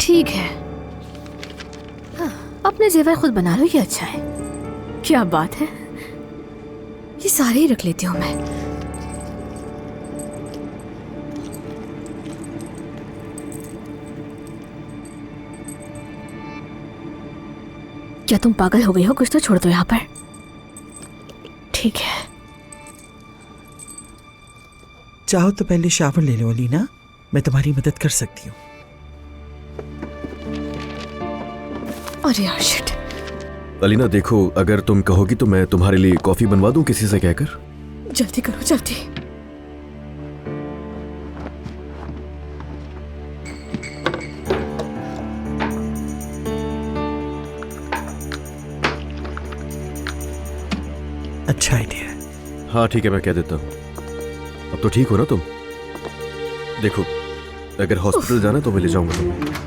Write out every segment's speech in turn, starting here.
ठीक है, हाँ, अपने जेवर खुद बना लो, ये अच्छा है। क्या बात है, ये सारे ही रख लेती हूँ मैं। क्या तुम पागल हो गई हो? कुछ तो छोड़ दो यहाँ पर। ठीक है, चाहो तो पहले शावर ले लो अलीना, मैं तुम्हारी मदद कर सकती हूँ। अरे यार शिट। अलीना देखो, अगर तुम कहोगी तो मैं तुम्हारे लिए कॉफी बनवा दूं किसी से कहकर। जल्दी करो जल्दी। अच्छा आइडिया है। हाँ ठीक है, मैं कह देता हूँ। अब तो ठीक हो ना तुम? देखो, अगर हॉस्पिटल जाना तो मैं ले जाऊंगा तुम्हें।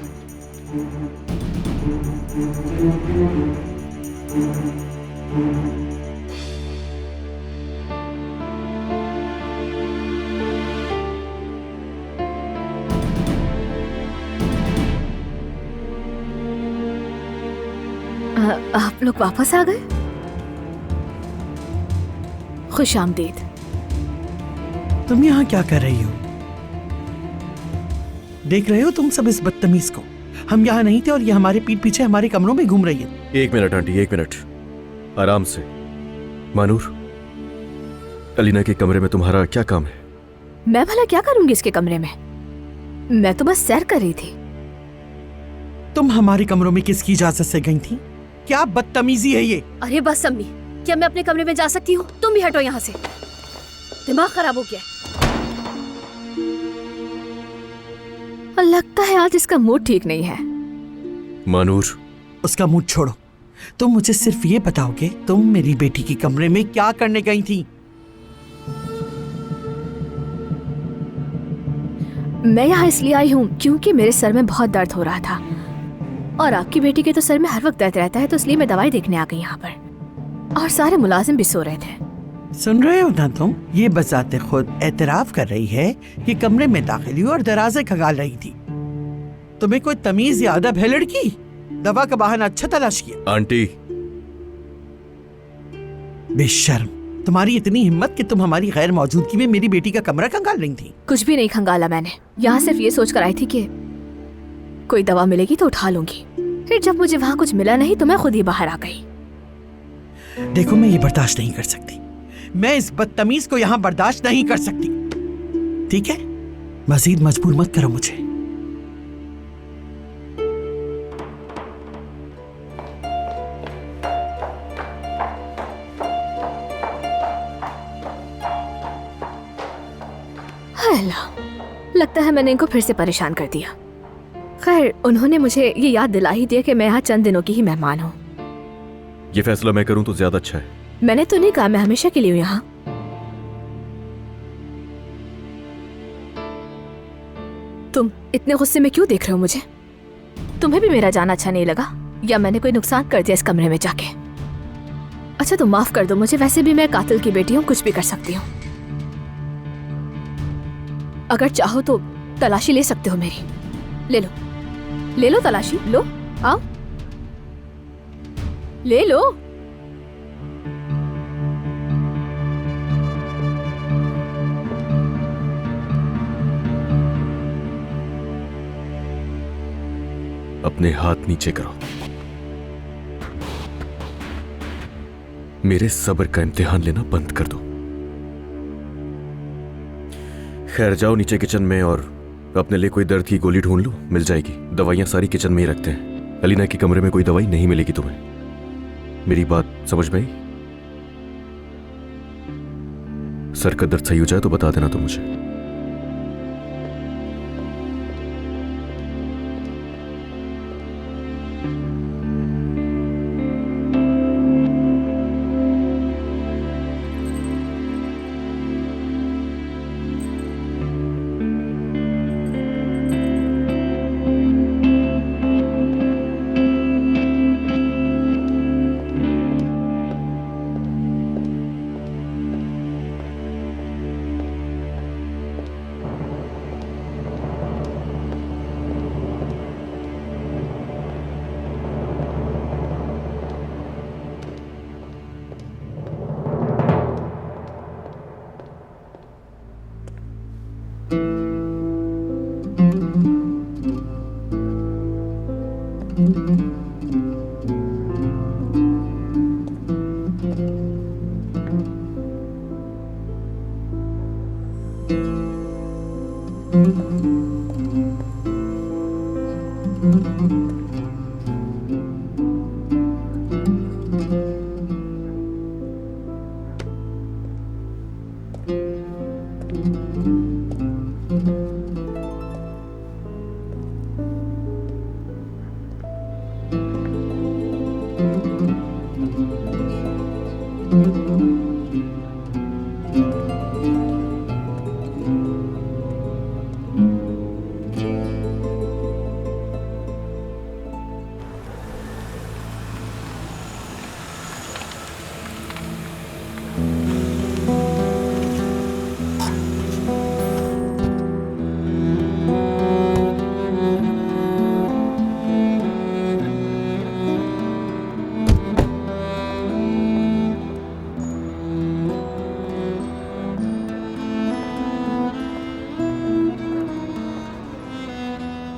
आप लोग वापस आ गए? खुश आमदीद। तुम यहाँ क्या कर रही हो? देख रहे हो तुम सब इस बदतमीज को? हम यहाँ नहीं थे और ये हमारे पीठ पीछे हमारे कमरों में घूम रही है। एक मिनट आंटी, एक मिनट, आराम से। मानूर, अलीना के कमरे में तुम्हारा क्या काम है? मैं भला क्या करूंगी इसके कमरे में? मैं तो बस सैर कर रही थी। तुम हमारे कमरों में किसकी इजाजत से गई थी? क्या बदतमीजी है ये? अरे बस अम्मी, क्या मैं अपने कमरे में जा सकती हूँ? तुम भी हटो यहाँ से, दिमाग खराब हो गया। और लगता है आज इसका मूड ठीक नहीं है। मानूर, उसका मूड छोड़ो, तुम मुझे सिर्फ ये बताओगे तुम मेरी बेटी के कमरे में क्या करने गई थी? मैं यहाँ इसलिए आई हूँ क्योंकि मेरे सर में बहुत दर्द हो रहा था और आपकी बेटी के तो सर में हर वक्त दर्द रहता है, तो इसलिए मैं दवाई देखने आ गई यहाँ पर। और सारे मुलाजिम भी सो रहे थे। सुन रहे हो ना तुम? ये बजाते खुद एतराफ कर रही है कि कमरे में दाखिल हुई और दराजे खगाल रही थी। तुम्हें कोई तमीज या अदब है लड़की? दवा का बहाना अच्छा तलाश किया। आंटी, बेशर्म, तुम्हारी इतनी हिम्मत कि तुम हमारी गैर मौजूदगी में मेरी बेटी का कमरा खंगाल रही थी। कुछ भी नहीं खंगाला मैंने, यहाँ सिर्फ ये सोच कर आई थी कि कोई दवा मिलेगी तो उठा लूंगी। फिर जब मुझे वहाँ कुछ मिला नहीं तो मैं खुद ही बाहर आ गई। देखो, मैं ये बर्दाश्त नहीं कर सकती। मैं इस बदतमीज को यहाँ बर्दाश्त नहीं कर सकती। ठीक है, मजीद मजबूर मत करो मुझे। लगता है मैंने इनको फिर से परेशान कर दिया। खैर, उन्होंने मुझे ये याद दिला ही दिया कि मैं यहाँ चंद दिनों की ही मेहमान हूँ। ये फैसला मैं करूँ तो ज्यादा अच्छा है। मैंने तो नहीं कहा मैं हमेशा के लिए हूँ यहाँ। तुम इतने गुस्से में क्यों देख रहे हो मुझे? तुम्हें भी मेरा जाना अच्छा नहीं लगा या मैंने कोई नुकसान कर दिया इस कमरे में जाके? अच्छा तो माफ कर दो मुझे, वैसे भी मैं कातिल की बेटी हूँ, कुछ भी कर सकती हूँ। अगर चाहो तो तलाशी ले सकते हो मेरी। ले लो तलाशी, लो, आओ ले लो। अपने हाथ नीचे करो। मेरे सब्र का इम्तिहान लेना बंद कर दो। खैर, जाओ नीचे किचन में और अपने लिए कोई दर्द की गोली ढूंढ लो, मिल जाएगी। दवाइयां सारी किचन में ही रखते हैं। अलीना के कमरे में कोई दवाई नहीं मिलेगी तुम्हें। मेरी बात समझ में आई? सर का दर्द सही हो जाए तो बता देना तुम मुझे।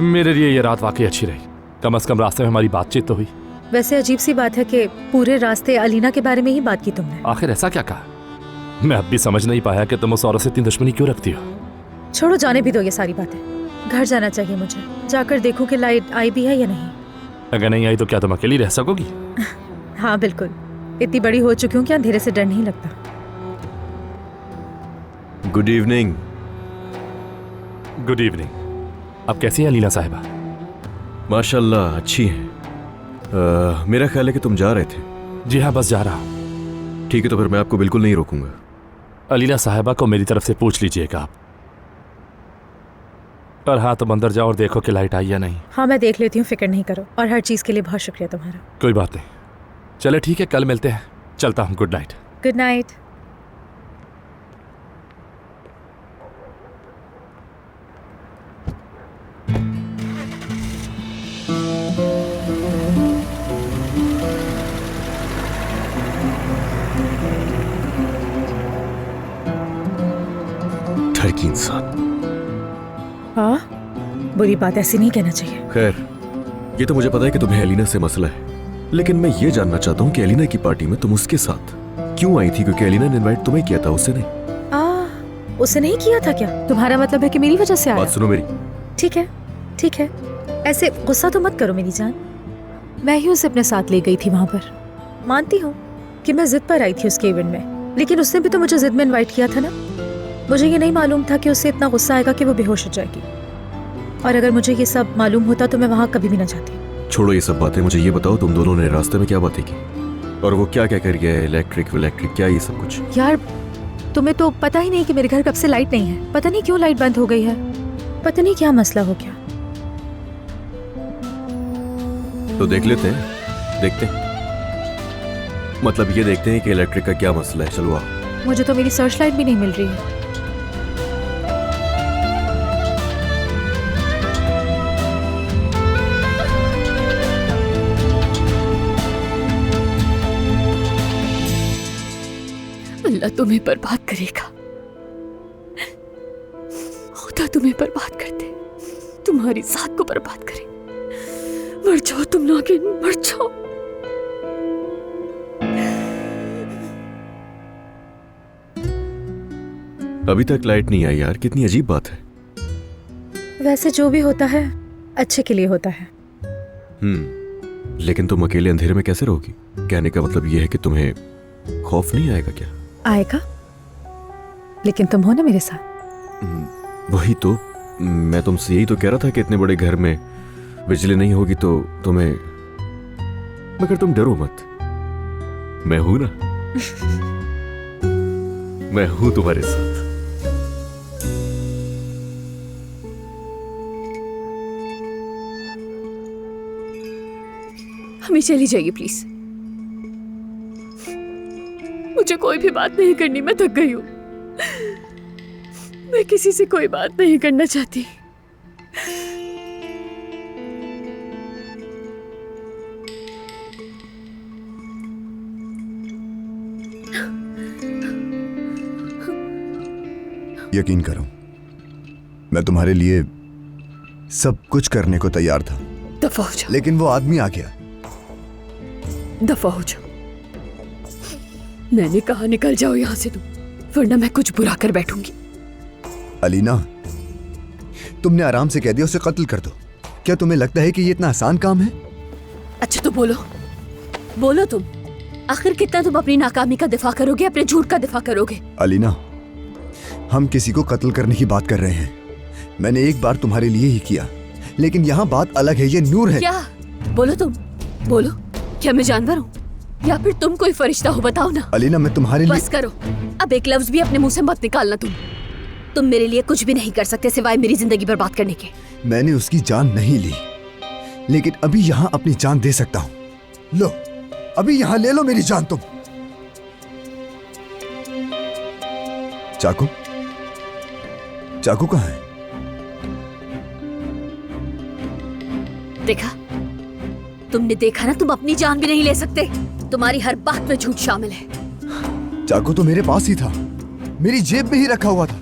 मेरे लिए ये रात वाकई अच्छी रही। कम से कम रास्ते में हमारी बातचीत तो हुई। वैसे अजीब सी बात है कि पूरे रास्ते अलीना के बारे में ही बात की तुमने। आखिर ऐसा क्या कहा? मैं अब भी समझ नहीं पाया कि तुम उस औरत से इतनी दुश्मनी क्यों रखती हो। छोड़ो, जाने भी दो ये सारी बातें। घर जाना चाहिए मुझे। जाकर देखूं कि लाइट आई भी है या नहीं। अगर नहीं आई तो क्या तुम अकेली रह सकोगी? हाँ बिल्कुल, इतनी बड़ी हो चुकी हूँ कि अंधेरे से डर नहीं लगता। Good evening. Good evening. अब कैसी है अलीना साहिबा? माशाल्लाह अच्छी हैं। मेरा ख्याल है कि तुम जा रहे थे। जी हाँ, बस जा रहा हूँ। ठीक है, तो फिर मैं आपको बिल्कुल नहीं रोकूंगा। अलीना साहिबा को मेरी तरफ से पूछ लीजिएगा आप। और हाँ, तुम अंदर जाओ और देखो कि लाइट आई या नहीं। हाँ मैं देख लेती हूँ, फिक्र नहीं करो। और हर चीज़ के लिए बहुत शुक्रिया तुम्हारा। कोई बात नहीं। चले ठीक है, कल मिलते हैं। चलता हूँ। Good night. Good night. ठरकी इंसान। हाँ, बुरी बात ऐसी नहीं कहना चाहिए। खैर, ये तो मुझे पता है कि तुम्हें एलिना से मसला है, लेकिन मैं ये जानना चाहता हूँ कि एलिना की पार्टी में तुम उसके साथ क्यों आई थी? क्योंकि एलिना ने इनवाइट तुम्हें किया था, उससे नहीं। उसे नहीं किया था क्या? तुम्हारा मतलब है कि मेरी वजह से आया? बात सुनो मेरी। ठीक है, ठीक है। ऐसे गुस्सा तो मत करो मेरी जान। मैं ही उसे अपने साथ ले गई थी वहां पर। मानती हूँ कि मैं जिद पर आई थी उसके इवेंट में, लेकिन उसने भी तो मुझे जिद में इनवाइट किया था ना। मुझे ये नहीं मालूम था कि उससे इतना गुस्सा आएगा कि वो बेहोश हो जाएगी। और अगर मुझे ये सब मालूम होता तो मैं वहां कभी भी ना जाती। छोड़ो ये सब बातें, मुझे ये बताओ तुम दोनों ने रास्ते में क्या बातें की और वो क्या क्या कर गया है? इलेक्ट्रिक क्या ये सब कुछ? यार तुम्हें तो पता ही नहीं कि मेरे घर कब से लाइट नहीं है। पता नहीं क्यों लाइट बंद हो गई है। पता नहीं क्या मसला हो गया। तो देख लेते हैं, देखते हैं। मतलब ये देखते हैं कि इलेक्ट्रिक का क्या मसला है। चलो आओ। मुझे तो मेरी सर्च लाइट भी नहीं मिल रही है। अल्लाह तुम्हें बर्बाद करेगा। खुदा तुम्हें बर्बाद कर दे, तुम्हारी जात को बर्बाद करे। मर जाओ तुम नागिन, मर जाओ। अभी तक लाइट नहीं आई यार, कितनी अजीब बात है। वैसे जो भी होता है अच्छे के लिए होता है। लेकिन तुम अकेले अंधेरे में कैसे रहोगी? कहने का मतलब यह है कि तुम्हें खौफ नहीं आएगा क्या? आएगा, लेकिन तुम हो ना मेरे साथ। वही तो मैं तुमसे यही तो कह रहा था कि इतने बड़े घर में बिजली नहीं होगी तो तुम्हें, मगर तुम डरो मत, मैं हूं ना। मैं हूं तुम्हारे साथ। हमें चली जाइए प्लीज। मुझे कोई भी बात नहीं करनी, मैं थक गई हूं। मैं किसी से कोई बात नहीं करना चाहती। यकीन करो, मैं तुम्हारे लिए सब कुछ करने को तैयार था। तो दफा हो जाओ, लेकिन वो आदमी आ गया। दफा हो जाओ। मैंने कहा निकल जाओ यहाँ से तुम, वरना मैं कुछ बुरा कर बैठूंगी। अलीना, तुमने आराम से कह दिया उसे कत्ल कर दो। क्या तुम्हें लगता है कि ये इतना आसान काम है? अच्छा तो बोलो, बोलो तुम, आखिर कितना तुम अपनी नाकामी का दिफा करोगे, अपने झूठ का दिफा करोगे? अलीना, हम किसी को कत्ल करने की बात कर रहे हैं। मैंने एक बार तुम्हारे लिए ही किया, लेकिन यहाँ बात अलग है। ये नूर है। क्या? बोलो तुम, बोलो। क्या मैं जानवर हूँ या फिर तुम कोई फरिश्ता हो? बताओ ना। अलीना, मैं तुम्हारे लिए... बस करो, अब एक लफ्ज भी अपने मुंह से मत निकालना। तुम मेरे लिए कुछ भी नहीं कर सकते सिवाय मेरी जिंदगी बर्बाद करने के। मैंने उसकी जान नहीं ली, लेकिन अभी यहाँ अपनी जान दे सकता हूँ। लो, अभी यहाँ ले लो मेरी जान। तुम चाकू, चाकू कहाँ है? देखा, तुमने देखा ना, तुम अपनी जान भी नहीं ले सकते। तुम्हारी हर बात में झूठ शामिल है। चाकू तो मेरे पास ही था, मेरी जेब में ही रखा हुआ था।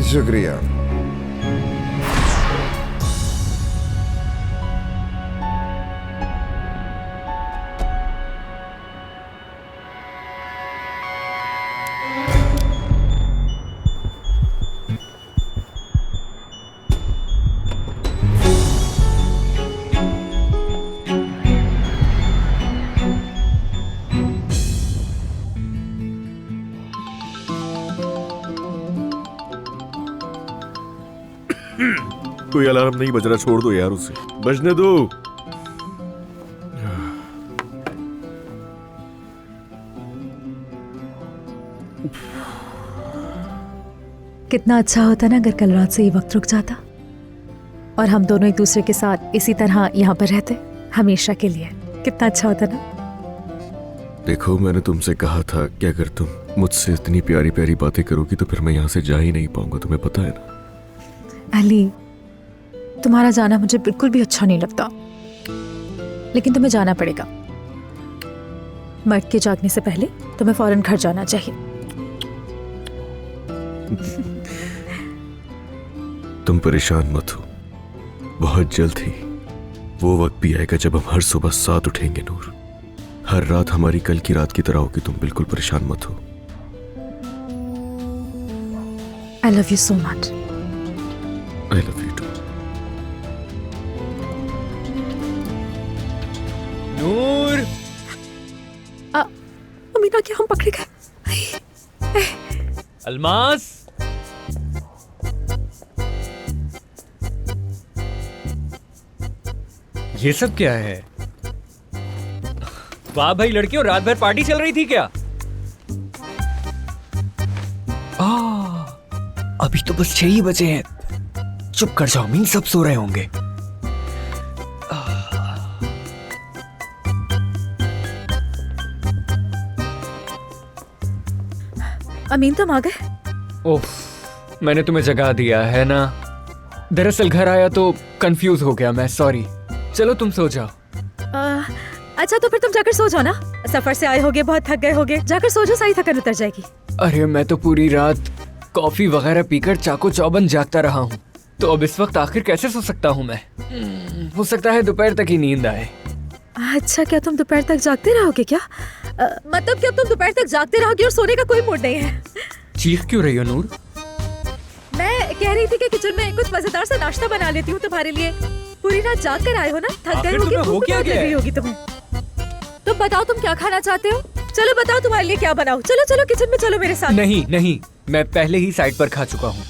शुक्रिया। कोई अलार्म नहीं बज रहा, छोड़ दो यार उसे, बजने दो। कितना अच्छा होता ना अगर कल रात से ये वक्त रुक जाता और हम दोनों एक दूसरे के साथ इसी तरह यहाँ पर रहते हमेशा के लिए। कितना अच्छा होता ना। देखो, मैंने तुमसे कहा था कि अगर तुम मुझसे इतनी प्यारी प्यारी बातें करोगी तो फिर मैं यहाँ से जा ही नहीं पाऊंगा, तुम्हें पता है ना। अली, तुम्हारा जाना मुझे बिल्कुल भी अच्छा नहीं लगता, लेकिन तुम्हें जाना पड़ेगा। मर्द के जागने से पहले तुम्हें फौरन घर जाना चाहिए। तुम परेशान मत हो, बहुत जल्द ही वो वक्त भी आएगा जब हम हर सुबह साथ उठेंगे नूर। हर रात हमारी कल की रात की तरह होगी, तुम बिल्कुल परेशान मत हो। I love you so much. I love you too. नूर, अमीना, क्या हम पकड़े गए? अल्मास, ये सब क्या है? वाह भाई लड़कियों, रात भर पार्टी चल रही थी क्या? अभी तो बस 6 ही बजे हैं। चुप कर जाओ मीन, सब सो रहे होंगे। अमीन, तुम आ गए? ओह, मैंने तुम्हें जगा दिया है ना। दरअसल घर आया तो कंफ्यूज हो गया मैं, सॉरी। चलो तुम सो जाओ। अच्छा तो फिर तुम जाकर सो जाओ ना, सफर से आए होगे, बहुत थक गए होगे। जाकर सो जाओ, सारी थकान उतर जाएगी। अरे मैं तो पूरी रात कॉफी वगैरह पीकर चाको चौबंद जागता रहा हूँ, तो अब इस वक्त आखिर कैसे सो सकता हूँ मैं? हो सकता है दोपहर तक ही नींद आए। अच्छा, क्या तुम दोपहर तक जागते रहोगे क्या? मतलब क्या तुम दोपहर तक जागते रहोगे और सोने का कोई मूड नहीं है? चीख क्यों रही हो नूर? मैं कह रही थी कि किचन में कुछ मजेदार सा नाश्ता बना लेती हूँ तुम्हारे लिए। पूरी रात जाग कर आए हो ना, थक गए आखिर होगे, तुम्हें हो भूख क्या बहुत लग गया रही है? होगी तुम्हें। तुम बताओ तुम क्या खाना चाहते हो? चलो बताओ तुम्हारे लिए क्या बनाओ। चलो चलो किचन में चलो मेरे साथ। नहीं नहीं, मैं पहले ही साइड पर खा चुका हूँ।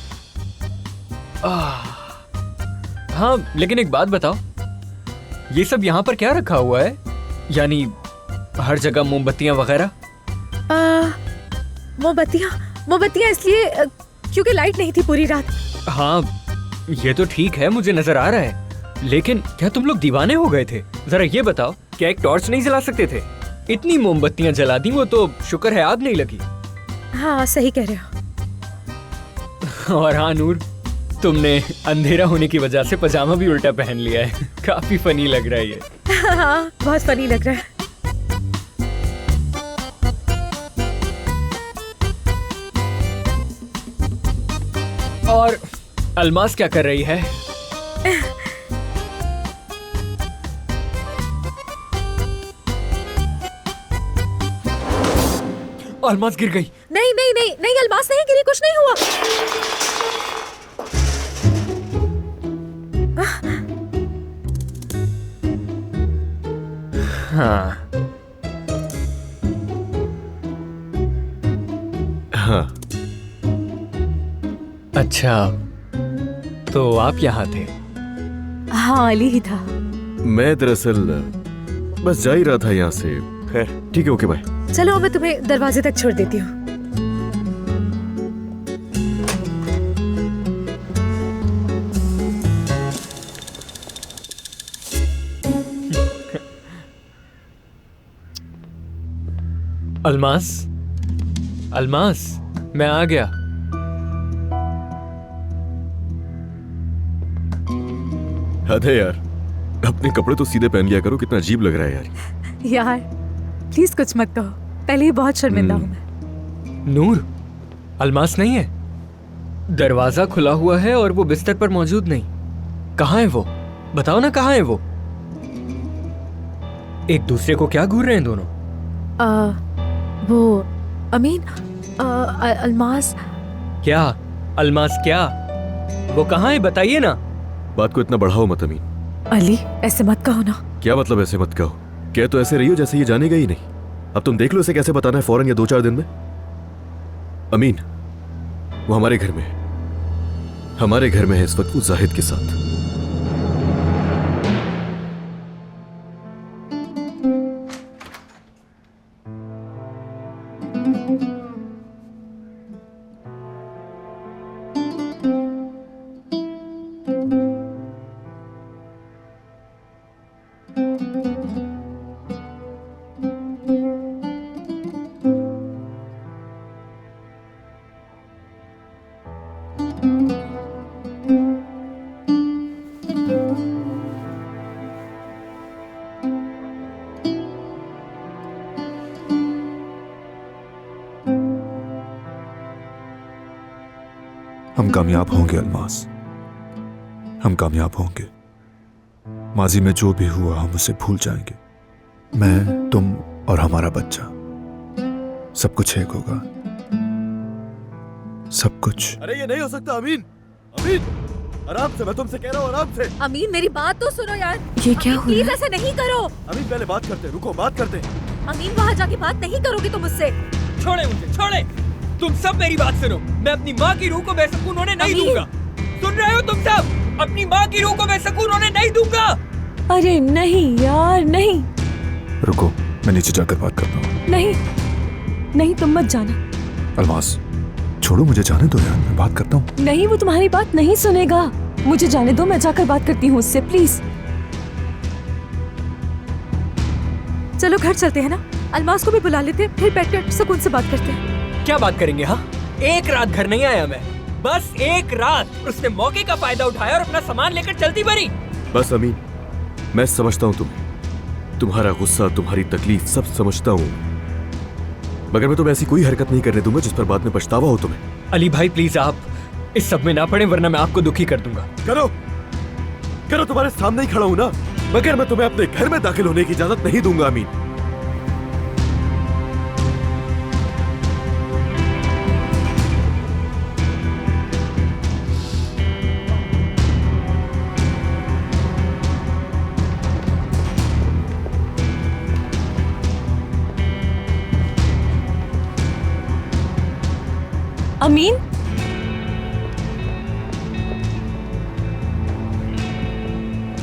हाँ, लेकिन एक बात बताओ, ये सब यहाँ पर क्या रखा हुआ है? यानी हर जगह मोमबत्तियाँ वगैरह? मोमबत्तियाँ इसलिए क्योंकि लाइट नहीं थी पूरी रात। हाँ, ये तो ठीक है, मुझे नजर आ रहा है, लेकिन क्या तुम लोग दीवाने हो गए थे? जरा ये बताओ, क्या एक टॉर्च नहीं जला सकते थे? इतनी मोमबत्तियां जला दी, वो तो शुक्र है आग नहीं लगी। हाँ सही कह रहे हो। और हाँ नूर, तुमने अंधेरा होने की वजह से पजामा भी उल्टा पहन लिया है। काफी फनी लग रहा है ये। हाँ बहुत फनी लग रहा है। और अलमास क्या कर रही है? अलमास गिर गई। नहीं नहीं नहीं नहीं, अलमास नहीं गिरी, कुछ नहीं हुआ। हाँ हाँ, अच्छा, तो आप यहाँ थे? हाँ अली ही था। मैं दरअसल बस जा ही रहा था यहाँ से। खैर ठीक है, ओके बाय। चलो मैं तुम्हें दरवाजे तक छोड़ देती हूँ। अलमास, अलमास, मैं आ गया। हद है यार, अपने कपड़े तो सीधे पहन लिया करो, कितना अजीब लग रहा है यार। यार प्लीज कुछ मत कहो, पहले ही बहुत शर्मिंदा हूँ मैं। नूर, अलमास नहीं है। दरवाजा खुला हुआ है और वो बिस्तर पर मौजूद नहीं। कहाँ है वो? बताओ ना, कहाँ है वो? एक दूसरे को क्या घूर रहे हैं दोनों? वो अमीन, अलमास। क्या अलमास? क्या वो कहाँ है? बताइए ना। बात को इतना बढ़ाओ मत अमीन। अली ऐसे मत कहो ना। क्या मतलब ऐसे मत कहो? क्या तो ऐसे रही हो जैसे ये जानेगा ही नहीं। अब तुम देख लो इसे कैसे बताना है फौरन या 2-4 दिन में। अमीन, वो हमारे घर में है, हमारे घर में है इस वक्त वो जाहिद के साथ। हम कामयाब होंगे अलमास, हम कामयाब होंगे। माजी में जो भी हुआ हम उसे भूल जाएंगे। मैं, तुम और हमारा बच्चा, सब कुछ एक होगा, सब कुछ। अरे ये नहीं हो सकता अमीन, अमीन आराम से, मैं तुमसे कह रहा हूँ आराम से। अमीन मेरी बात तो सुनो यार। ये क्या हुआ? प्लीज ऐसे नहीं करो। अमीन पहले बात करते, रुको बात करते। अमीन वहाँ जाके बात नहीं करोगे तुम मुझसे। छोड़े मुझे, छोड़े। तुम सब मेरी बात सुनो। मैं अपनी माँ की रूह को बेसकून होने नहीं दूंगा। सुन रहे हो तुम सब? अपनी माँ की रूह को बेसकून होने नहीं दूंगा। अरे नहीं यार, नहीं रुको, मैं नीचे जाकर बात करता हूँ। नहीं नहीं, तुम मत जाना। अलमास छोड़ो, मुझे जाने दो यार, मैं बात करता हूँ। नहीं, वो तुम्हारी बात नहीं सुनेगा। मुझे जाने दो, मैं जाकर बात करती हूँ उससे, प्लीज। चलो घर चलते हैं ना, अलमास को भी बुला लेते हैं, फिर बैठकर सुकून से बात करते हैं। क्या बात करेंगे? हाँ, एक रात घर नहीं आया मैं, बस एक रात। उसने मौके का फायदा उठाया और अपना सामान लेकर चलती बनी। बस अमीन, मैं समझता हूँ तुम्हें, तुम्हारा गुस्सा, तुम्हारी तकलीफ सब समझता हूँ, मगर मैं तुम्हें ऐसी कोई हरकत नहीं करने दूंगा जिस पर बाद में पछतावा हो तुम्हें। अली भाई प्लीज, आप इस सब में ना पड़े, वरना मैं आपको दुखी कर दूंगा। करो करो, तुम्हारे सामने ही खड़ा हूं ना, मगर मैं तुम्हें अपने घर में दाखिल होने की इजाजत नहीं दूंगा अमीन। अमीन,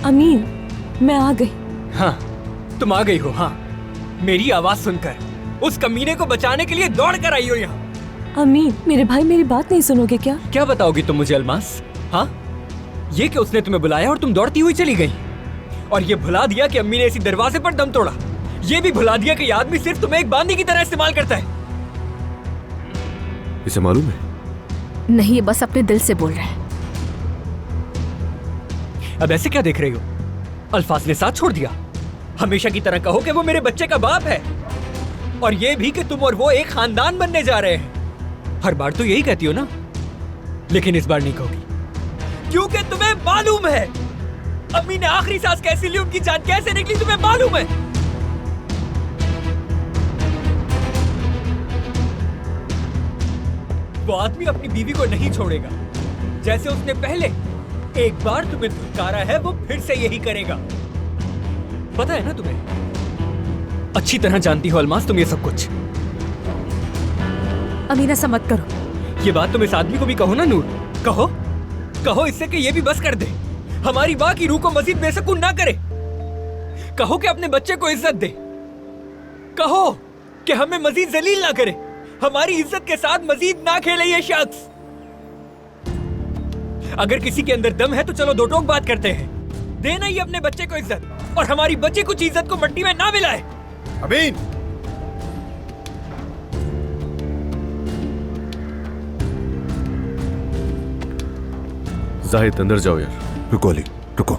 अमीन, मैं आ गई। हाँ, तुम आ गई हो। हाँ, मेरी आवाज सुनकर उस कमीने को बचाने के लिए दौड़ कर आई हो यहाँ। अमीन, मेरे भाई मेरी बात नहीं सुनोगे क्या? क्या बताओगी तुम मुझे अलमास? हाँ, ये कि उसने तुम्हें बुलाया और तुम दौड़ती हुई चली गई, और ये भुला दिया कि अम्मी ने इसी दरवाजे पर दम तोड़ा। ये भी भुला दिया कि ये आदमी सिर्फ तुम्हें एक बांदी की तरह इस्तेमाल करता है। इसे मालूम है? नहीं, ये बस अपने दिल से बोल रहा है। अब ऐसे क्या देख रही हो? अल्फाज ने साथ छोड़ दिया। हमेशा की तरह कहो कि वो मेरे बच्चे का बाप है, और ये भी कि तुम और वो एक खानदान बनने जा रहे हैं। हर बार तो यही कहती हो ना, लेकिन इस बार नहीं कहोगी, क्योंकि तुम्हें मालूम है अम्मी ने आखिरी सांस कैसे ली, उनकी जान कैसे निकली, तुम्हें मालूम है। वो आदमी अपनी बीवी को नहीं छोड़ेगा। जैसे उसने पहले एक बार तुम्हें धुतकारा है, वो फिर से यही करेगा। पता है ना तुम्हें? अच्छी तरह जानती हो अलमास तुम ये सब कुछ। अमीन, ऐसा मत करो। ये बात तुम इस आदमी को भी कहो ना नूर। कहो, कहो इससे कि ये भी बस कर दे, हमारी माँ की रूह को मजीद बेसुकून ना करे। कहो कि अपने बच्चे को इज्जत दे। कहो कि हमें मजीद जलील ना करे, हमारी इज्जत के साथ मजीद ना खेले ये शख्स। अगर किसी के अंदर दम है तो चलो दो टोक बात करते हैं। देना ही अपने बच्चे को इज्जत, और हमारी बच्ची कुछ इज्जत को मट्टी में ना मिलाए। अमीन, जाहिद अंदर जाओ यार। रुको अली, रुको।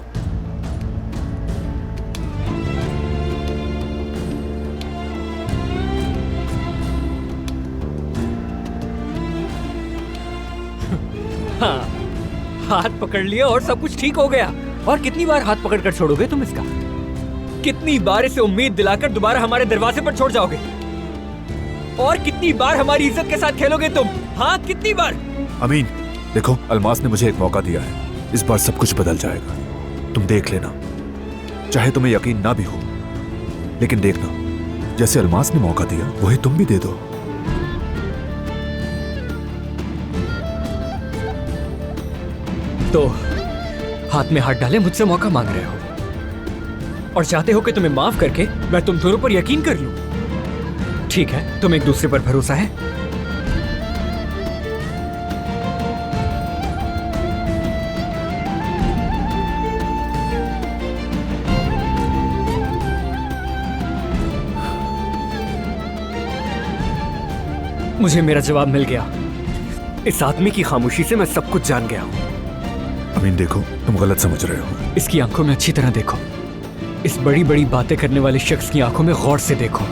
हाँ, हाथ पकड़ लिया और सब कुछ ठीक हो गया। और कितनी बार हाथ पकड़कर छोड़ोगे तुम इसका? कितनी बार इसे उम्मीद दिलाकर दोबारा हमारे दरवाजे पर छोड़ जाओगे? और कितनी बार हमारी इज्जत के साथ खेलोगे तुम? हाँ, कितनी बार? अमीन, देखो, अलमास ने मुझे एक मौका दिया है। इस बार सब कुछ बदल जाएगा, तुम देख लेना। चाहे तुम्हें यकीन ना भी हो, लेकिन देखना, जैसे अलमास ने मौका दिया वही तुम भी दे दो। तो हाथ में हाथ डाले मुझसे मौका मांग रहे हो, और चाहते हो कि तुम्हें माफ करके मैं तुम दोनों पर यकीन कर लूं। ठीक है, तुम एक दूसरे पर भरोसा है? मुझे मेरा जवाब मिल गया। इस आदमी की खामोशी से मैं सब कुछ जान गया हूं। अमीन देखो, तुम गलत समझ रहे हो। इसकी आंखों में अच्छी तरह देखो। इस बड़ी बड़ी बातें करने वाले शख्स की आंखों में गौर से देखो।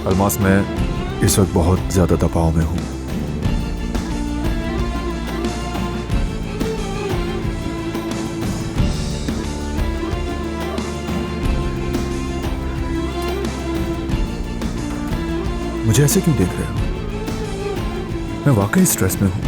अलमास, मैं इस वक्त बहुत ज्यादा दबाव में हूं। मुझे ऐसे क्यों देख रहे हो? मैं वाकई स्ट्रेस में हूं।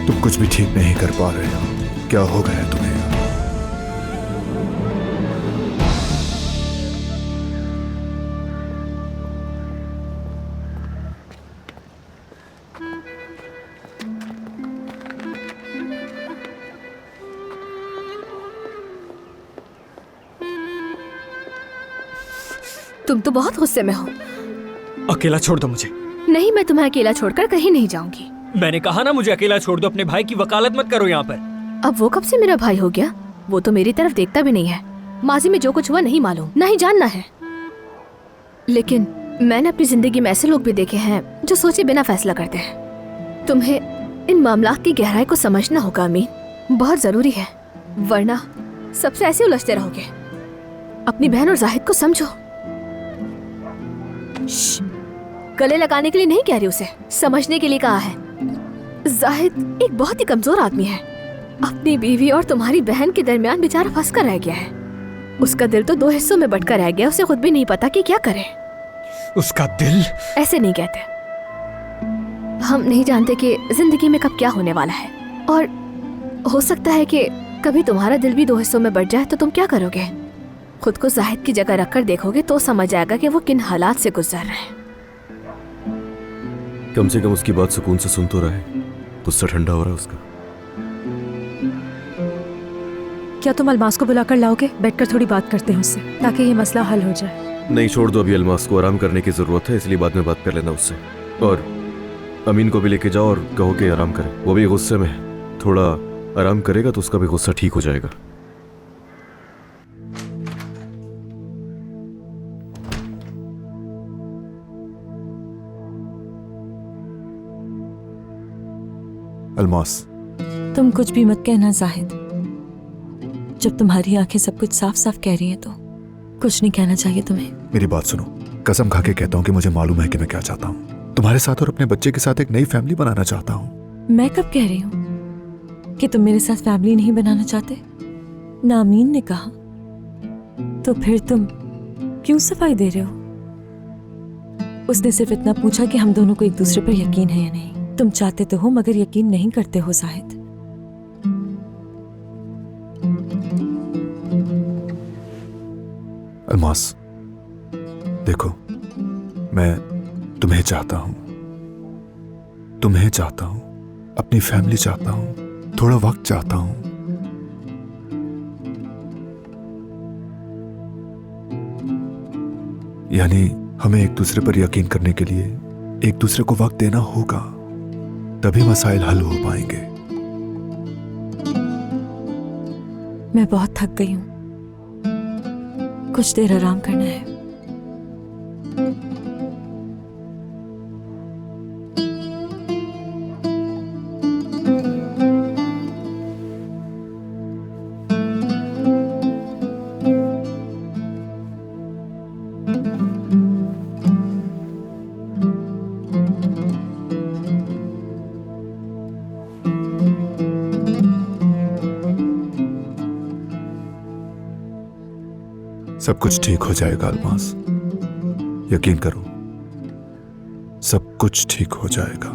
तुम कुछ भी ठीक नहीं कर पा रहे हो। क्या हो गया तुम्हें? तुम तो बहुत गुस्से में हो। अकेला छोड़ दो मुझे। नहीं, मैं तुम्हें अकेला छोड़कर कहीं नहीं जाऊंगी। मैंने कहा ना, मुझे अकेला छोड़ दो। अपने भाई की वकालत मत करो यहाँ पर। अब वो कब से मेरा भाई हो गया? वो तो मेरी तरफ देखता भी नहीं है। माजी में जो कुछ हुआ नहीं मालूम, नहीं जानना है। लेकिन मैंने अपनी जिंदगी में ऐसे लोग भी देखे हैं जो सोचे बिना फैसला करते हैं। तुम्हें इन मामलात की गहराई को समझना होगा अमीन, बहुत जरूरी है, वरना सबसे ऐसे उलझते रहोगे। अपनी बहन और जाहिद को समझो। गले लगाने के लिए नहीं कह रही उसे, समझने के लिए कहा है। जाहिद एक बहुत ही कमजोर आदमी है। अपनी बीवी और तुम्हारी बहन के दरमियान बेचारा फंस कर रह गया है। उसका दिल तो 2 हिस्सों में बंट कर रह गया, उसे खुद भी नहीं पता कि क्या करे। उसका दिल? ऐसे नहीं कहते, हम नहीं जानते कि जिंदगी में कब क्या होने वाला है, और हो सकता है कि कभी तुम्हारा दिल भी 2 हिस्सों में बंट जाए तो तुम क्या करोगे? खुद को जाहिद की जगह रखकर देखोगे तो समझ आएगा कि वो किन हालात से गुजर रहे हैं। कम से कम उसकी बात सुकून से सुन तो रहा है, गुस्सा ठंडा हो रहा है उसका। क्या तुम अलमास को बुलाकर लाओगे? बैठकर थोड़ी बात करते हैं उससे, ताकि ये मसला हल हो जाए। नहीं, छोड़ दो, अभी अलमास को आराम करने की जरूरत है, इसलिए बाद में बात कर लेना उससे। और अमीन को भी लेके जाओ और कहो कि आराम करे, वो भी गुस्से में है। थोड़ा आराम करेगा तो उसका भी गुस्सा ठीक हो जाएगा। अलमास, तुम कुछ भी मत कहना जाहिद। जब तुम्हारी आंखें सब कुछ साफ साफ कह रही हैं तो कुछ नहीं कहना चाहिए तुम्हें। मेरी बात सुनो, कसम खा के कहता हूँ कि मुझे मालूम है कि मैं क्या चाहता हूँ। तुम्हारे साथ और अपने बच्चे के साथ एक नई फैमिली बनाना चाहता हूँ। मैं कब कह रही हूँ कि तुम मेरे साथ फैमिली नहीं बनाना चाहते? ना अमीन ने कहा, तो फिर तुम क्यों सफाई दे रहे हो? उसने सिर्फ इतना पूछा कि हम दोनों को एक दूसरे पर यकीन है या नहीं। तुम चाहते तो हो मगर यकीन नहीं करते हो जाहिद। अलमास, देखो, मैं तुम्हें चाहता हूं, तुम्हें चाहता हूं, अपनी फैमिली चाहता हूं, थोड़ा वक्त चाहता हूं। यानी हमें एक दूसरे पर यकीन करने के लिए एक दूसरे को वक्त देना होगा, तभी मसाइल हल हो पाएंगे। मैं बहुत थक गई हूं, कुछ देर आराम करना है। सब कुछ ठीक हो जाएगा अलमास, यकीन करो, सब कुछ ठीक हो जाएगा।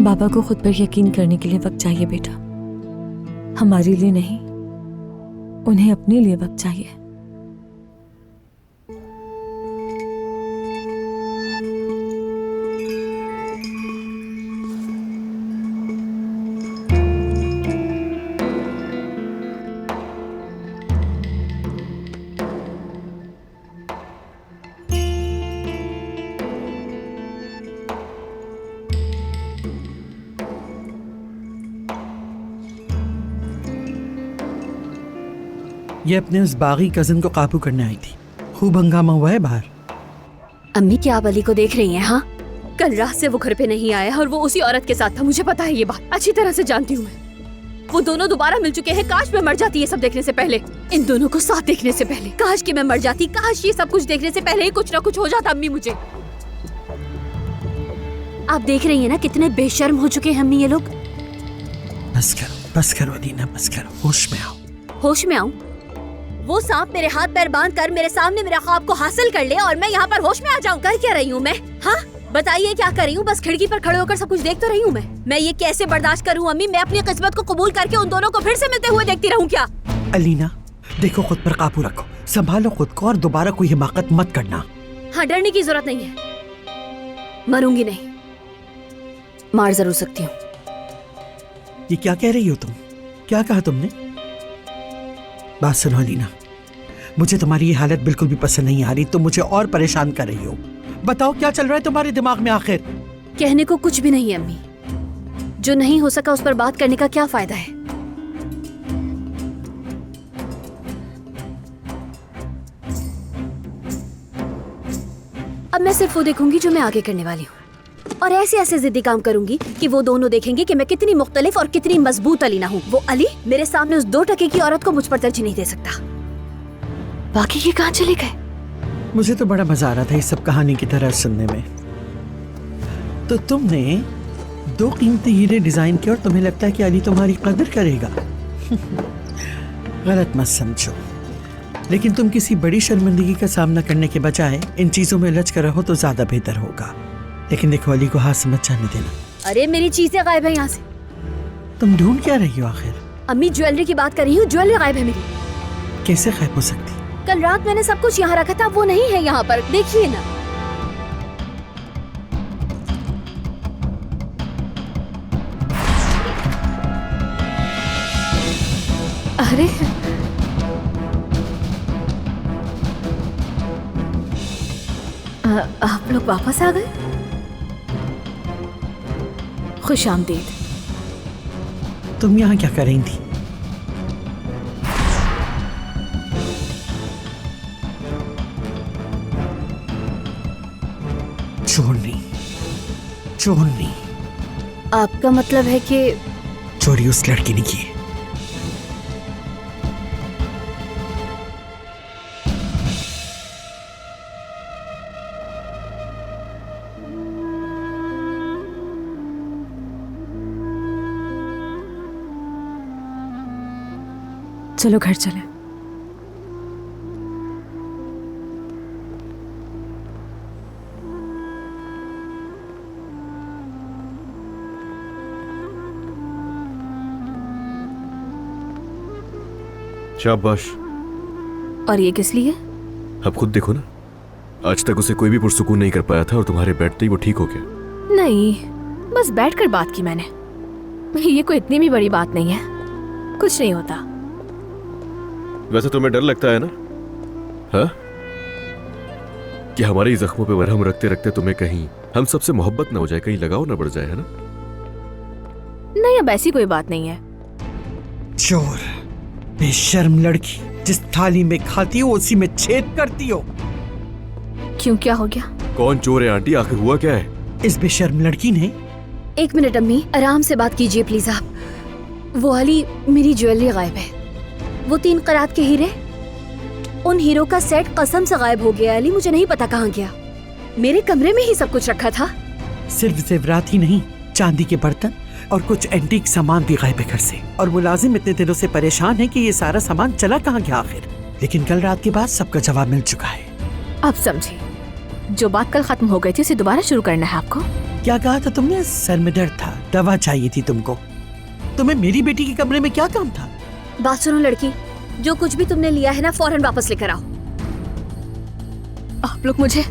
बाबा को खुद पर यकीन करने के लिए वक्त चाहिए बेटा, हमारे लिए नहीं, उन्हें अपने लिए वक्त चाहिए। ये अपने उस बागी कजिन को काबू करने आई थी। खूब हंगामा हुआ है बाहर। अम्मी, क्या आप अली को देख रही हैं? हाँ, कल रात से वो घर पे नहीं आया और वो उसी औरत के साथ था। मुझे पता है, ये बात अच्छी तरह से जानती हूँ मैं। वो दोनों दोबारा मिल चुके हैं। काश मैं मर जाती ये सब देखने से पहले, इन दोनों को साथ देखने से पहले। काश कि मैं मर जाती, काश ये सब कुछ देखने से पहले ही कुछ ना कुछ हो जाता। अम्मी, मुझे आप देख रही हैं ना कितने बेशर्म हो चुके हैं अम्मी ये लोग। बस करो अदीना, बस करो, होश में आओ। होश में आऊं? वो सांप मेरे हाथ पैर बांध कर मेरे सामने मेरा ख्वाब को हासिल कर ले और मैं यहाँ पर होश में आ जाऊं। कर क्या रही हूँ मैं? हाँ बताइए, क्या कर रही हूँ? बस खिड़की पर खड़े होकर सब कुछ देख तो रही हूँ मैं ये कैसे बर्दाश्त करूँ अम्मी? मैं अपनी किस्मत को कबूल करके उन दोनों को फिर से मिलते हुए देखती रहूँ क्या? अलीना, देखो, खुद पर काबू रखो, संभालो खुद को और दोबारा कोई हिमाकत मत करना। हाँ, डरने की जरूरत नहीं है। मरूंगी नहीं, मार जरूर सकती हूँ। ये क्या कह रही हो तुम? क्या कहा तुमने? बात सुनो अलीना, मुझे तुम्हारी ये हालत बिल्कुल भी पसंद नहीं आ रही। तुम मुझे और परेशान कर रही हो। बताओ क्या चल रहा है तुम्हारे दिमाग में आखिर? कहने को कुछ भी नहीं है अम्मी। जो नहीं हो सका उस पर बात करने का क्या फायदा है? अब मैं सिर्फ वो देखूंगी जो मैं आगे करने वाली हूँ। और ऐसे ऐसे जिद्दी काम करूंगी कि वो दोनों देखेंगे कि मैं कितनी मुख्तलिफ और कितनी मजबूत अलीना हूँ। वो अली मेरे सामने उस 2 टके की औरत को मुझ पर तरजीह नहीं दे सकता। बाकी ये कहाँ चले गए? मुझे तो बड़ा मजा आ रहा था ये सब कहानी की तरह सुनने में। तो तुमने 2 कीमती हीरे डिजाइन किए और तुम्हें लगता है कि अली तुम्हारी कदर करेगा? गलत मत समझो, लेकिन तुम किसी बड़ी शर्मिंदगी का सामना करने के बजाय इन चीजों में उलझ कर रहो तो ज्यादा बेहतर होगा। लेकिन देखो, अली को हाथ से मत जाने देना। अरे मेरी चीजें गायब है यहाँ से। तुम ढूंढ क्या रही हो आखिर? अम्मी ज्वेलरी की बात कर रही हूँ, ज्वेलरी गायब है मेरी। कैसे गायब हो सकती? कल रात मैंने सब कुछ यहाँ रखा था, वो नहीं है यहाँ पर, देखिए ना। अरे आप लोग वापस आ गए? खुश आमदीद। तुम यहाँ क्या कर रही थी? चोरनी। आपका मतलब है कि चोरी उस लड़की ने की है। चलो घर चले। शाबाश। और ये किस लिए? अब खुद देखो ना, आज तक उसे कोई भी पुरसुकून नहीं कर पाया था और तुम्हारे बैठते ही वो ठीक हो गया। नहीं, बस बैठकर बात की मैंने। ये कोई इतनी भी बड़ी बात नहीं है, कुछ नहीं होता। वैसे तुम्हें डर लगता है ना, हाँ? कि हमारे जख्मों पे मरहम रखते रखते तुम्हें कहीं हम सबसे मोहब्बत ना हो जाए, कहीं लगाव ना बढ़ जाए, है ना? नहीं, अब ऐसी कोई बात नहीं है। चोर, बेशर्म लड़की, जिस थाली में खाती हो उसी में छेद करती हो। क्यों, क्या हो गया? कौन चोर है आंटी? आखिर हुआ क्या है? इस बेशर्म लड़की ने। 1 मिनट अम्मी, आराम से बात कीजिए प्लीज आप। वो अली, मेरी ज्वेलरी गायब है। वो 3 क़रात के हीरे, उन हीरो का सेट कसम से गायब हो गया अली, मुझे नहीं पता कहाँ गया। मेरे कमरे में ही सब कुछ रखा था। सिर्फ जेवरात ही नहीं, चांदी के बर्तन और कुछ एंटीक सामान भी गायब है घर से। और मुलाजिम इतने दिनों से परेशान है कि ये सारा सामान चला कहाँ गया आखिर। लेकिन कल रात के बाद सबका जवाब मिल चुका है। अब समझी, जो बात कल खत्म हो गई थी उसे दोबारा शुरू करना है आपको। क्या कहा था तुमने? सर में दर्द था, दवा चाहिए थी तुमको। तुम्हें मेरी बेटी के कमरे में क्या काम था? बात सुनो लड़की, जो कुछ भी तुमने लिया है ना, फौरन वापस लेकर आओ। आप लोग मुझे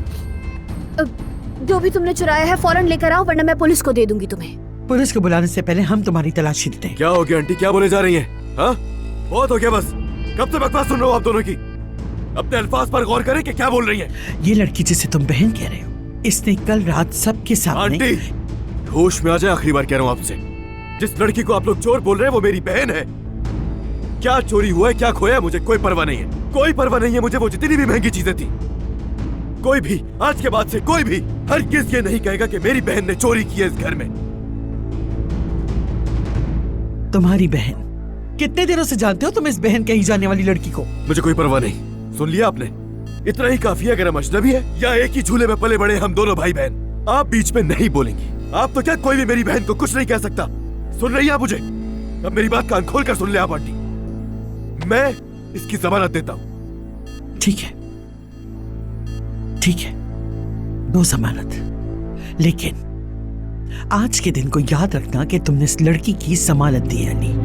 जो भी तुमने चुराया है फौरन लेकर आओ, वरना मैं पुलिस को दे दूंगी तुम्हें। पुलिस को बुलाने से पहले हम तुम्हारी तलाशी लेते हैं। क्या हो गया आंटी? क्या बोले जा रही हैं? हाँ? बहुत हो गया बस। कब से बकवास सुन रहा हूँ आप दोनों की। अपने अल्फाज पर गौर करें कि क्या बोल रही हैं। ये लड़की जिसे तुम बहन कह रहे हो, इसने कल रात सबके सामने। आंटी, होश में आ जाए, आखिरी बार कह रहा हूँ आपसे। जिस लड़की को आप लोग चोर बोल रहे हैं वो मेरी बहन है। क्या चोरी हुआ है, क्या खोया है, मुझे कोई परवाह नहीं है। कोई परवाह नहीं है मुझे वो जितनी भी महंगी चीजें थी। कोई भी आज के बाद से कोई भी हरगिज़ ये नहीं कहेगा कि मेरी बहन ने चोरी की है इस घर में। तुम्हारी बहन? कितने दिनों से जानते हो तुम इस बहन कही जाने वाली लड़की को? मुझे कोई परवाह नहीं। सुन लिया आपने? इतना ही काफी है। अगर हम अजनबी है या एक ही झूले में पले बड़े हम दोनों भाई बहन, आप बीच में नहीं बोलेंगी। आप तो क्या, कोई भी मेरी बहन को कुछ नहीं कह सकता। सुन रही है आप मुझे? अब मेरी बात कान खोल कर सुन ले आप आंटी। मैं इसकी जमानत देता हूं। ठीक है, ठीक है, दो जमानत। लेकिन आज के दिन को याद रखना कि तुमने इस लड़की की जमानत दी है। नहीं,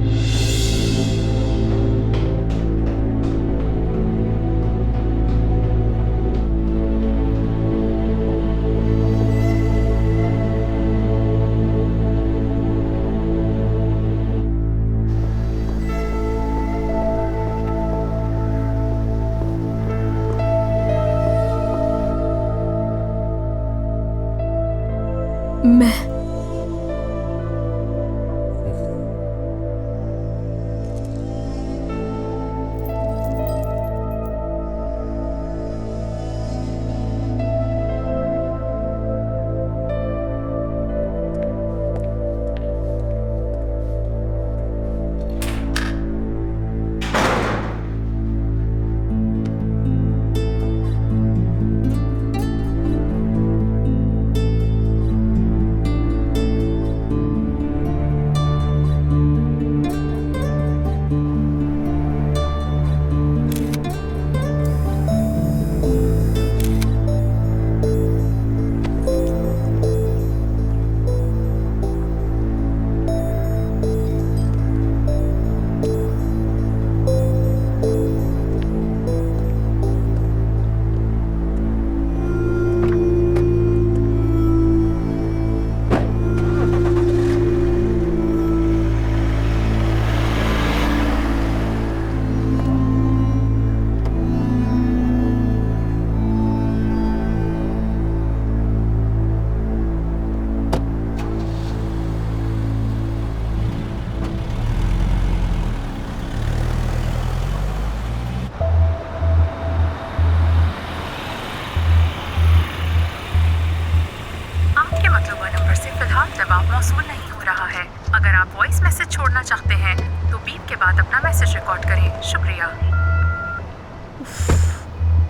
जवाब मौसूल नहीं हो रहा है। अगर आप वॉइस मैसेज छोड़ना चाहते हैं तो बीप के बाद अपना मैसेज रिकॉर्ड करें। शुक्रिया।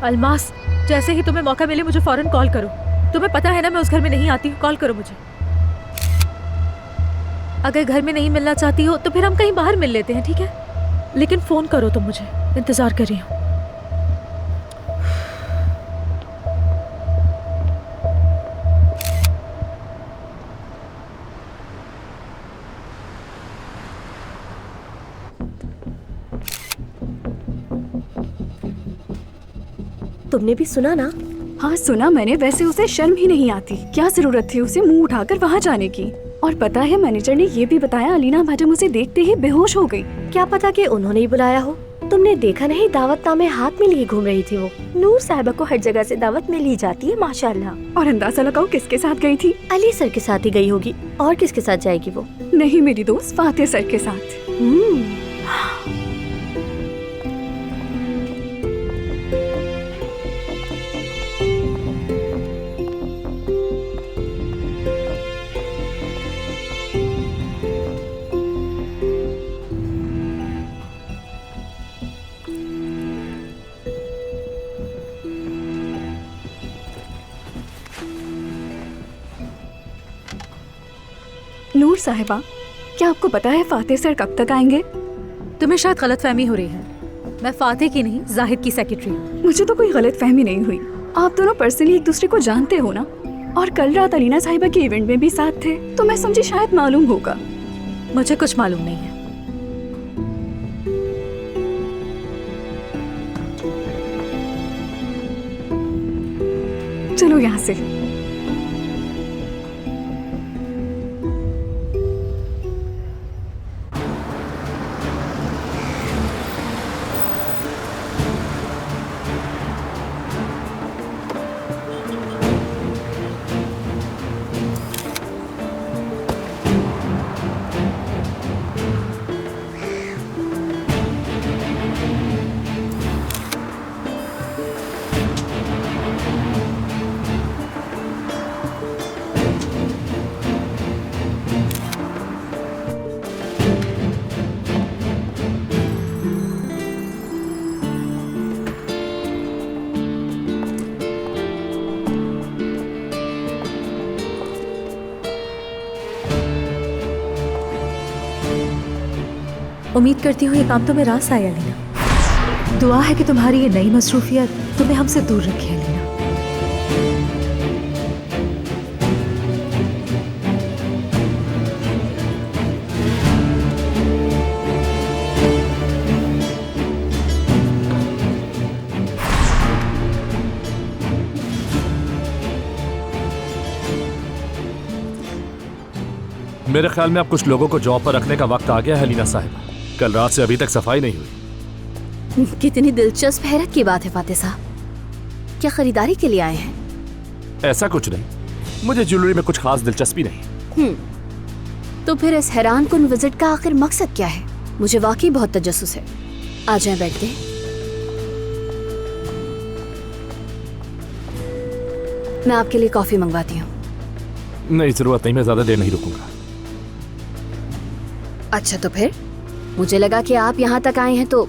अलमास, जैसे ही तुम्हें मौका मिले मुझे फौरन कॉल करो। तुम्हें पता है ना मैं उस घर में नहीं आती हूँ, कॉल करो मुझे। अगर घर में नहीं मिलना चाहती हो तो फिर हम कहीं बाहर मिल लेते हैं, ठीक है? लेकिन फोन करो तुम मुझे, इंतजार कर रही हूँ। तुमने भी सुना ना? हाँ सुना मैंने। वैसे उसे शर्म ही नहीं आती। क्या जरूरत थी उसे मुंह उठाकर वहाँ जाने की? और पता है मैनेजर ने ये भी बताया अलीना मैडम उसे देखते ही बेहोश हो गई। क्या पता कि उन्होंने ही बुलाया हो। तुमने देखा नहीं, दावतनामे हाथ में लिए घूम रही थी वो। नूर साहिबा को हर जगह से दावत में ली जाती है माशाल्लाह। और अंदाजा लगाओ किसके साथ गई थी? अली सर के साथ ही गई होगी। और किसके साथ जाएगी वो? नहीं, मेरी दोस्त फातिह सर के साथ। नूर साहिबा, क्या आपको पता है फातिह सर कब तक आएंगे? तुम्हें शायद गलतफहमी हो रही है। मैं फातिह की नहीं, जाहिद की सेक्रेटरी हूँ। मुझे तो कोई गलतफहमी नहीं हुई। आप दोनों पर्सनली एक दूसरे को जानते हो ना? और कल रात अलीना साहिबा के इवेंट में भी साथ थे, तो मैं समझी शायद मालूम होगा। मुझे कुछ मालूम नहीं है। चलो यहाँ से। उम्मीद करती हूँ ये काम तुम्हें रास आया अलीना। दुआ है कि तुम्हारी ये नई मसरूफियत तुम्हें हमसे दूर रखे अलीना। मेरे ख्याल में अब कुछ लोगों को जॉब पर रखने का वक्त आ गया है लीना साहिबा। कल रात से अभी तक सफाई नहीं हुई। कितनी दिलचस्प हैरत की बात है फातिह साहब। क्या खरीदारी के लिए आए हैं? ऐसा कुछ नहीं, मुझे ज्वेलरी में कुछ खास दिलचस्पी नहीं। तो फिर इस हैरान कुन विजिट का आखिर मकसद क्या है? मुझे वाकई बहुत तजस्सुस है। आ जाएं, बैठते हैं। मैं आपके लिए कॉफी मंगवाती हूँ। नहीं जरूरत नहीं, मैं ज्यादा देर नहीं रुकूंगा। अच्छा तो फिर मुझे लगा कि आप यहाँ तक आए हैं तो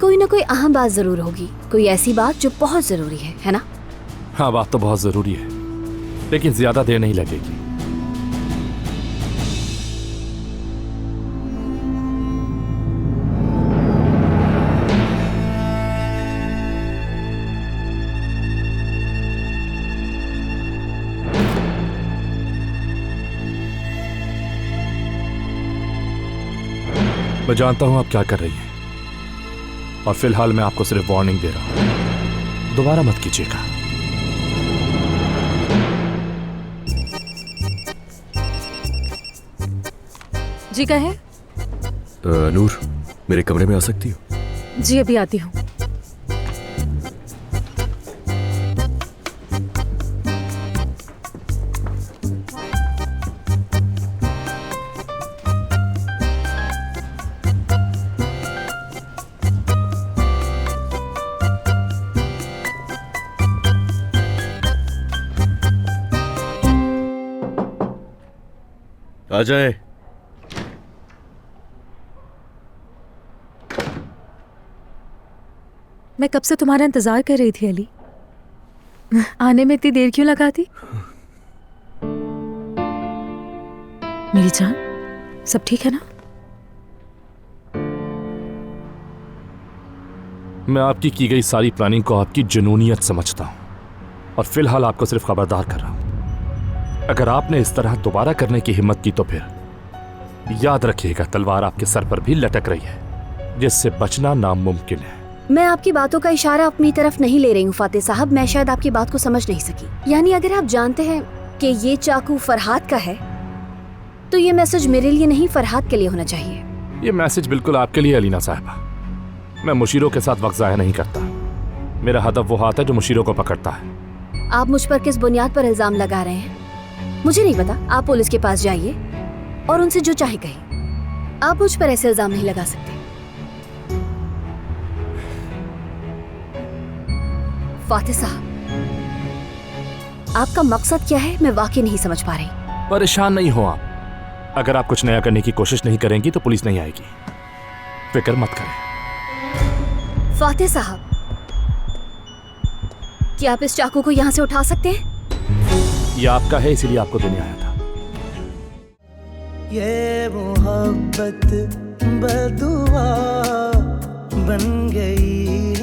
कोई ना कोई अहम बात जरूर होगी, कोई ऐसी बात जो बहुत जरूरी है ना? हाँ, बात तो बहुत जरूरी है, लेकिन ज्यादा देर नहीं लगेगी। मैं जानता हूं आप क्या कर रही हैं, और फिलहाल मैं आपको सिर्फ वार्निंग दे रहा हूं, दोबारा मत कीजिएगा। जी कहे? नूर, मेरे कमरे में आ सकती हो? जी अभी आती हूँ। आ जाए। मैं कब से तुम्हारा इंतजार कर रही थी अली। आने में इतनी देर क्यों लगा दी? मेरी जान, सब ठीक है ना? मैं आपकी की गई सारी प्लानिंग को आपकी जुनूनियत समझता हूं और फिलहाल आपको सिर्फ खबरदार कर रहा हूं। अगर आपने इस तरह दोबारा करने की हिम्मत की तो फिर याद रखिएगा तलवार आपके सर पर भी लटक रही है, जिससे बचना नामुमकिन है। मैं आपकी बातों का इशारा अपनी तरफ नहीं ले रही हूँ फातिह साहब। मैं शायद आपकी बात को समझ नहीं सकी। यानी अगर आप जानते हैं कि ये चाकू फरहाद का है तो ये मैसेज मेरे लिए नहीं फरहाद के लिए होना चाहिए। ये मैसेज बिल्कुल आपके लिए अलीना साहिबा। मैं मुशीरों के साथ वक्त ज़ाया नहीं करता। मेरा हदफ वो हाथ है जो मुशीरों को पकड़ता है। आप मुझ पर किस बुनियाद पर इल्जाम लगा रहे हैं मुझे नहीं पता। आप पुलिस के पास जाइए और उनसे जो चाहे कहिए। आप मुझ पर ऐसे इल्जाम नहीं लगा सकते। फातिह साहब, आपका मकसद क्या है मैं वाकई नहीं समझ पा रही। परेशान नहीं हो आप। अगर आप कुछ नया करने की कोशिश नहीं करेंगी तो पुलिस नहीं आएगी, फिक्र मत करें। फातिह साहब, क्या आप इस चाकू को यहाँ से उठा सकते हैं? ये आपका है, इसीलिए आपको देने आया था। ये मोहब्बत बदुआ बन गई